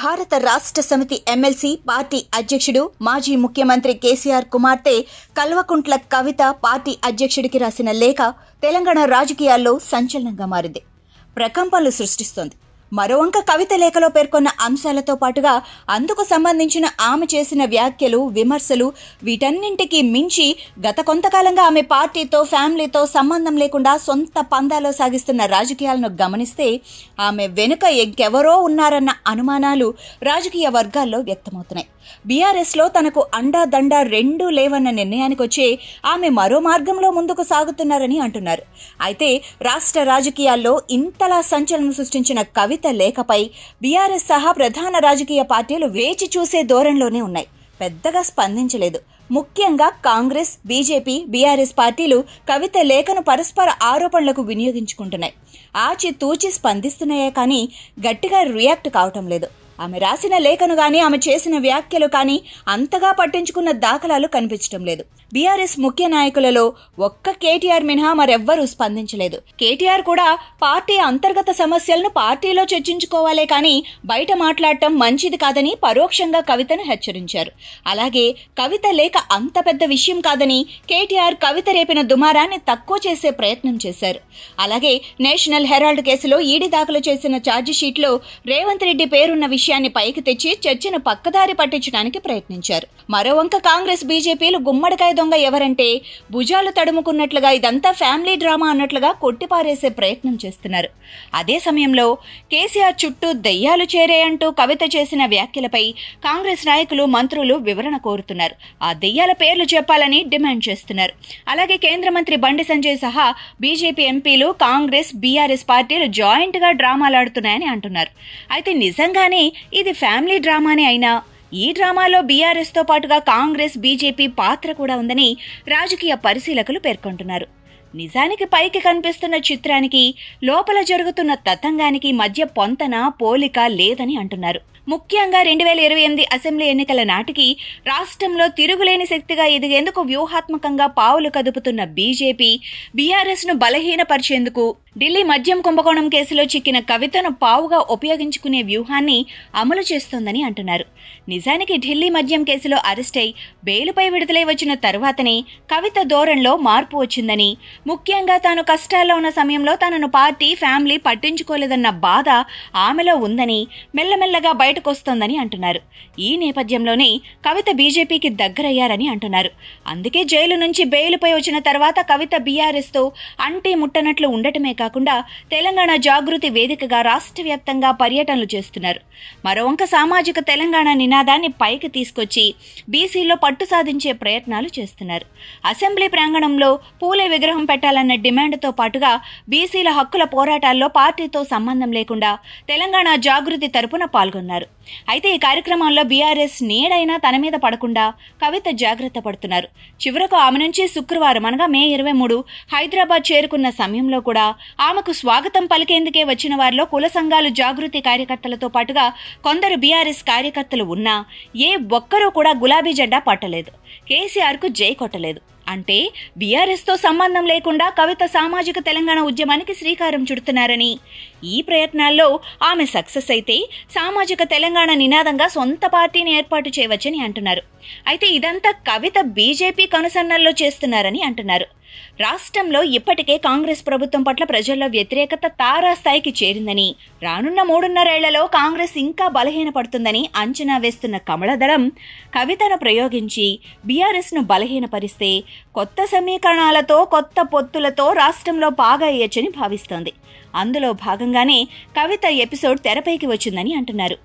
భారత రాష్ట్ర సమితి ఎమ్మెల్సీ పార్టీ అధ్యక్షుడు మాజీ ముఖ్యమంత్రి కేసీఆర్ కుమార్తె కల్వకుంట్ల కవిత పార్టీ అధ్యక్షుడికి రాసిన లేఖ తెలంగాణ రాజకీయాల్లో సంచలనంగా మారింది, ప్రకంపనలు సృష్టిస్తోంది. మరోవంక కవిత లేఖలో పేర్కొన్న అంశాలతో పాటుగా అందుకు సంబంధించిన ఆమె చేసిన వ్యాఖ్యలు, విమర్శలు వీటన్నింటికి మించి గత కొంతకాలంగా ఆమె పార్టీతో, ఫ్యామిలీతో సంబంధం లేకుండా సొంత పందాలో సాగిస్తున్న రాజకీయాలను గమనిస్తే ఆమె వెనుక ఇంకెవరో ఉన్నారన్న అనుమానాలు రాజకీయ వర్గాల్లో వ్యక్తమవుతున్నాయి. బీఆర్ఎస్లో తనకు అండాదండ రెండూ లేవన్న నిర్ణయానికొచ్చే ఆమె మరో మార్గంలో ముందుకు సాగుతున్నారని అంటున్నారు. అయితే రాష్ట్ర రాజకీయాల్లో ఇంతలా సంచలనం సృష్టించిన కవిత లేఖపై బీఆర్ఎస్ సహా ప్రధాన రాజకీయ పార్టీలు వేచి చూసే ధోరణిలోనే ఉన్నాయి, పెద్దగా స్పందించలేదు. ముఖ్యంగా కాంగ్రెస్, బీజేపీ, బీఆర్ఎస్ పార్టీలు కవిత లేఖను పరస్పర ఆరోపణలకు వినియోగించుకుంటున్నాయి. ఆచితూచి స్పందిస్తున్నాయే కానీ గట్టిగా రియాక్ట్ కావటం లేదు. ఆమె రాసిన లేఖను గానీ, ఆమె చేసిన వ్యాఖ్యలు కానీ అంతగా పట్టించుకున్న దాఖలాలు కనిపించడం లేదు. బీఆర్ఎస్ ముఖ్య నాయకులలో ఒక్క కేటీఆర్ మినహా మరెవ్వరూ స్పందించలేదు. కేటీఆర్ కూడా పార్టీ అంతర్గత సమస్యలను పార్టీలో చర్చించుకోవాలే కానీ బయట మాట్లాడటం మంచిది కాదని పరోక్షంగా కవితను హెచ్చరించారు. అలాగే కవిత లేఖ అంత పెద్ద విషయం కాదని కేటీఆర్ కవిత రేపిన దుమారాన్ని తక్కువ చేసే ప్రయత్నం చేశారు. అలాగే నేషనల్ హెరాల్డ్ కేసులో ఈడీ దాఖలు చేసిన ఛార్జిషీట్లో రేవంత్ రెడ్డి పేరున్న విషయాన్ని పైకి తెచ్చి చర్చను పక్కదారి పట్టించడానికి ప్రయత్నించారు. మరోవంక కాంగ్రెస్, బీజేపీలు గుమ్మడికాయ దొంగ ఎవరంటే భుజాలు తడుముకున్నట్లుగా ఇదంతా ఫ్యామిలీ డ్రామా అన్నట్లుగా కొట్టిపారేసే ప్రయత్నం చేస్తున్నారు. అదే సమయంలో కేసీఆర్ చుట్టూ దెయ్యాలు చేరేయంటూ కవిత చేసిన వ్యాఖ్యలపై కాంగ్రెస్ నాయకులు, మంత్రులు వివరణ కోరుతున్నారు. ఆ దెయ్యాల పేర్లు చెప్పాలని డిమాండ్ చేస్తున్నారు. అలాగే కేంద్ర మంత్రి బండి సంజయ్ సహా బీజేపీ ఎంపీలు, కాంగ్రెస్, బీఆర్ఎస్ పార్టీలు జాయింట్ గా డ్రామాలాడుతున్నాయని అంటున్నారు. అయితే నిజంగానే ఇది ఫ్యామిలీ డ్రామానే అయినా ఈ డ్రామాలో బీఆర్ఎస్ తో పాటుగా కాంగ్రెస్, బీజేపీ పాత్ర కూడా ఉందని రాజకీయ పరిశీలకులు పేర్కొంటున్నారు. నిజానికి పైకి కనిపిస్తున్న చిత్రానికి, లోపల జరుగుతున్న తతంగానికి మధ్య పొంతన, పోలిక లేదని అంటున్నారు. ముఖ్యంగా 2028 అసెంబ్లీ ఎన్నికల నాటికి రాష్ట్రంలో తిరుగులేని శక్తిగా ఎదిగేందుకు వ్యూహాత్మకంగా పావులు కదుపుతున్న బీజేపీ బీఆర్ఎస్ ను బలహీనపరిచేందుకు ఢిల్లీ మద్యం కుంభకోణం కేసులో చిక్కిన కవితను పావుగా ఉపయోగించుకునే వ్యూహాన్ని అమలు చేస్తోందని అంటున్నారు. నిజానికి ఢిల్లీ మద్యం కేసులో అరెస్టై బెయిలుపై విడుదలై వచ్చిన తరువాతనే కవిత ధోరణిలో మార్పు వచ్చిందని, ముఖ్యంగా తాను కష్టాల్లో ఉన్న సమయంలో తనను పార్టీ, ఫ్యామిలీ పట్టించుకోలేదన్న బాధ ఆమెలో ఉందని మెల్లమెల్లగా బయటకొస్తోందని అంటున్నారు. ఈ నేపథ్యంలోనే కవిత బీజేపీకి దగ్గరయ్యారని అంటున్నారు. అందుకే జైలు నుంచి బెయిలుపై వచ్చిన తర్వాత కవిత బీఆర్ఎస్ తో అంటీ ముట్టనట్లు ఉండటమే కాకుండా తెలంగాణ జాగృతి వేదికగా రాష్ట్ర వ్యాప్తంగా పర్యటనలు చేస్తున్నారు. మరోవంక సామాజిక తెలంగాణ నినాదాన్ని పైకి తీసుకొచ్చి బీసీలో పట్టు సాధించే ప్రయత్నాలు చేస్తున్నారు. అసెంబ్లీ ప్రాంగణంలో పూలే విగ్రహం పెట్టాలన్న డిమాండ్తో పాటుగా బీసీల హక్కుల పోరాటాల్లో పార్టీతో సంబంధం లేకుండా తెలంగాణ జాగృతి తరపున పాల్గొన్నారు. అయితే ఈ కార్యక్రమాల్లో బీఆర్ఎస్ నీడైనా తన మీద పడకుండా కవిత జాగ్రత్త పడుతున్నారు. చివరకు ఆమె నుంచి శుక్రవారం అనగా మే 23 హైదరాబాద్ చేరుకున్న సమయంలో కూడా ఆమెకు స్వాగతం పలికేందుకే వచ్చిన వారిలో కుల సంఘాలు, జాగృతి కార్యకర్తలతో పాటుగా కొందరు బీఆర్ఎస్ కార్యకర్తలు ఉన్నా ఏ ఒక్కరూ కూడా గులాబీ జెండా పట్టలేదు, కేసీఆర్ కు జై కొట్టలేదు. అంటే బీఆర్ఎస్ తో సంబంధం లేకుండా కవిత సామాజిక తెలంగాణ ఉద్యమానికి శ్రీకారం చుడుతున్నారని, ఈ ప్రయత్నాల్లో ఆమె సక్సెస్ అయితే సామాజిక తెలంగాణ నినాదంగా సొంత పార్టీని ఏర్పాటు చేయవచ్చని అంటున్నారు. అయితే ఇదంతా కవిత బీజేపీ కనుసన్నల్లో చేస్తున్నారని అంటున్నారు. రాష్ట్రంలో ఇప్పటికే కాంగ్రెస్ ప్రభుత్వం పట్ల ప్రజల్లో వ్యతిరేకత తారాస్థాయికి చేరిందని, రానున్న 3.5 ఏళ్లలో కాంగ్రెస్ ఇంకా బలహీనపడుతుందని అంచనా వేస్తున్న కమలదళం కవితను ప్రయోగించి బీఆర్ఎస్ ను బలహీనపరిస్తే కొత్త సమీకరణాలతో, కొత్త పొత్తులతో రాష్ట్రంలో పాగేయచ్చని భావిస్తోంది. అందులో భాగంగానే కవిత ఎపిసోడ్ తెరపైకి వచ్చిందని అంటున్నారు.